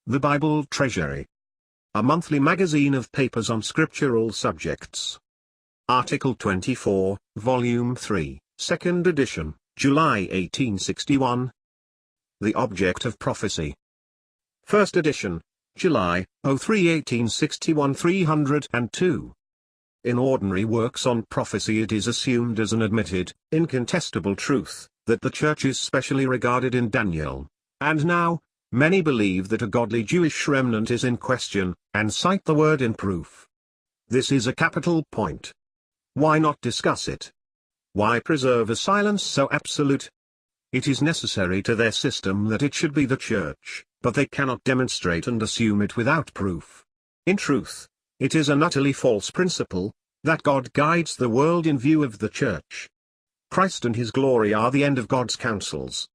The Bible Treasury. A monthly magazine of papers on scriptural subjects. Article 24, Volume 3, 2nd edition, July 1861. The Object of Prophecy. First edition, July, 1861 302. In ordinary works on prophecy it is assumed as an admitted, incontestable truth, that the Church is specially regarded in Daniel. And now, many believe that a godly Jewish remnant is in question, and cite the word in proof. This is a capital point. Why not discuss it? Why preserve a silence so absolute? It is necessary to their system that it should be the Church, but they cannot demonstrate and assume it without proof. In truth, it is an utterly false principle, that God guides the world in view of the Church. Christ and His glory are the end of God's counsels.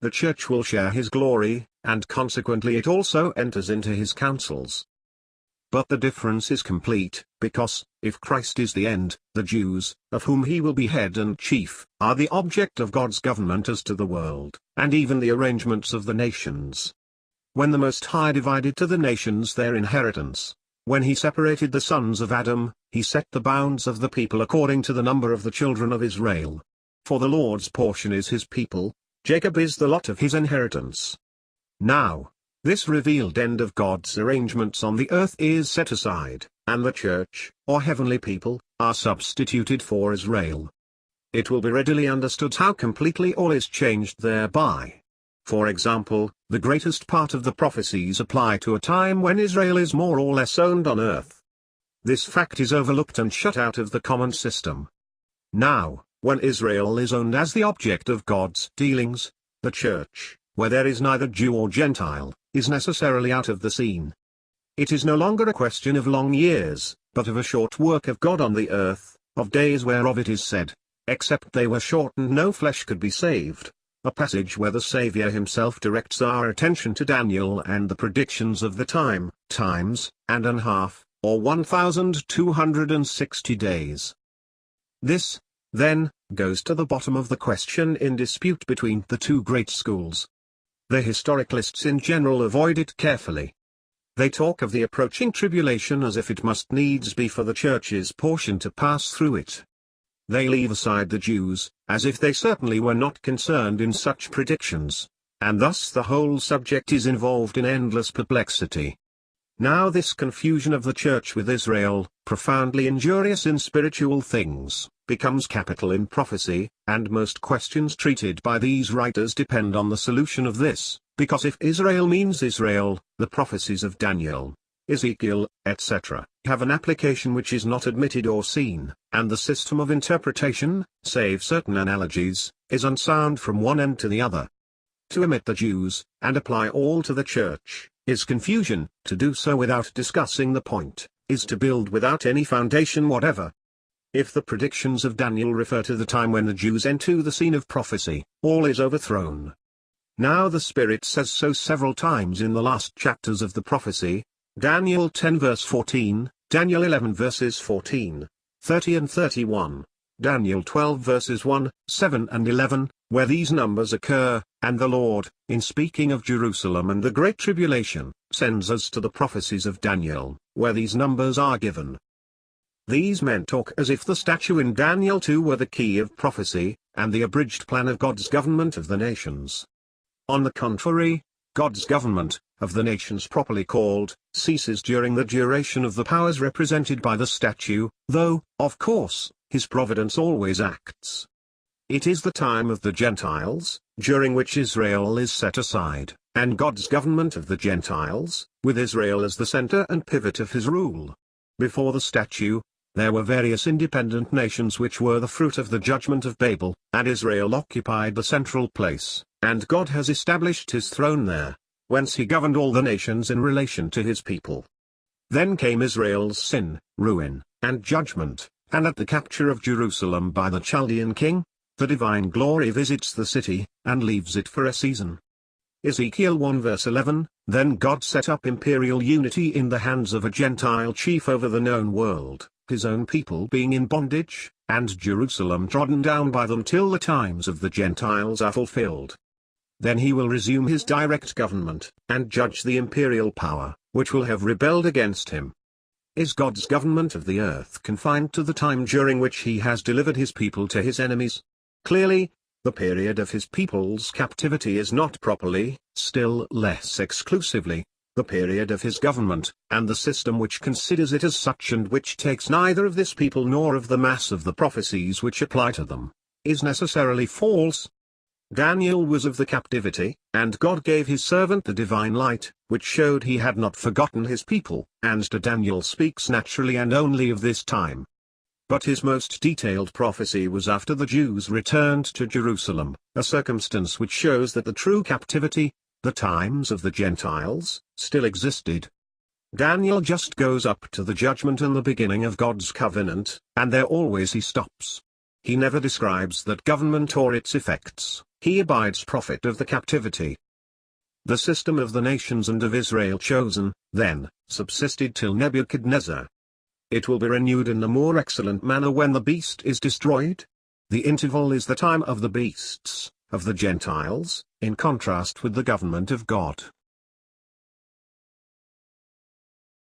The Church will share His glory, and consequently it also enters into His counsels. But the difference is complete, because, if Christ is the end, the Jews, of whom He will be head and chief, are the object of God's government as to the world, and even the arrangements of the nations. When the Most High divided to the nations their inheritance, when He separated the sons of Adam, He set the bounds of the people according to the number of the children of Israel. For the Lord's portion is His people, Jacob is the lot of His inheritance. Now, this revealed end of God's arrangements on the earth is set aside, and the Church, or heavenly people, are substituted for Israel. It will be readily understood how completely all is changed thereby. For example, the greatest part of the prophecies apply to a time when Israel is more or less owned on earth. This fact is overlooked and shut out of the common system. Now, when Israel is owned as the object of God's dealings, the Church, where there is neither Jew or Gentile, is necessarily out of the scene. It is no longer a question of long years, but of a short work of God on the earth, of days whereof it is said, except they were shortened no flesh could be saved, a passage where the Saviour Himself directs our attention to Daniel and the predictions of the times, and an half, or 1260 days. This, then, goes to the bottom of the question in dispute between the two great schools. The historicalists in general avoid it carefully. They talk of the approaching tribulation as if it must needs be for the Church's portion to pass through it. They leave aside the Jews, as if they certainly were not concerned in such predictions, and thus the whole subject is involved in endless perplexity. Now this confusion of the Church with Israel, profoundly injurious in spiritual things, becomes capital in prophecy, and most questions treated by these writers depend on the solution of this, because if Israel means Israel, the prophecies of Daniel, Ezekiel, etc., have an application which is not admitted or seen, and the system of interpretation, save certain analogies, is unsound from one end to the other. To omit the Jews, and apply all to the Church, is confusion. To do so without discussing the point, is to build without any foundation whatever. If the predictions of Daniel refer to the time when the Jews enter the scene of prophecy, all is overthrown. Now the Spirit says so several times in the last chapters of the prophecy, Daniel 10 verse 14, Daniel 11 verses 14, 30 and 31, Daniel 12 verses 1, 7 and 11, where these numbers occur, and the Lord, in speaking of Jerusalem and the Great Tribulation, sends us to the prophecies of Daniel, where these numbers are given. These men talk as if the statue in Daniel 2 were the key of prophecy, and the abridged plan of God's government of the nations. On the contrary, God's government, of the nations properly called, ceases during the duration of the powers represented by the statue, though, of course, His providence always acts. It is the time of the Gentiles, during which Israel is set aside, and God's government of the Gentiles, with Israel as the center and pivot of His rule. Before the statue, there were various independent nations which were the fruit of the judgment of Babel, and Israel occupied the central place, and God has established His throne there, whence He governed all the nations in relation to His people. Then came Israel's sin, ruin, and judgment, and at the capture of Jerusalem by the Chaldean king, the divine glory visits the city, and leaves it for a season. Ezekiel 1 verse 11, Then God set up imperial unity in the hands of a Gentile chief over the known world, His own people being in bondage, and Jerusalem trodden down by them till the times of the Gentiles are fulfilled. Then he will resume his direct government, and judge the imperial power, which will have rebelled against him. Is God's government of the earth confined to the time during which he has delivered his people to his enemies? Clearly, the period of his people's captivity is not properly, still less exclusively, the period of his government, and the system which considers it as such and which takes neither of this people nor of the mass of the prophecies which apply to them, is necessarily false. Daniel was of the captivity, and God gave his servant the divine light, which showed he had not forgotten his people, and to Daniel speaks naturally and only of this time. But his most detailed prophecy was after the Jews returned to Jerusalem, a circumstance which shows that the true captivity, the times of the Gentiles, still existed. Daniel just goes up to the judgment and the beginning of God's covenant, and there always he stops. He never describes that government or its effects, he abides prophet of the captivity. The system of the nations and of Israel chosen, then, subsisted till Nebuchadnezzar. It will be renewed in a more excellent manner when the beast is destroyed. The interval is the time of the beasts, of the Gentiles, in contrast with the government of God.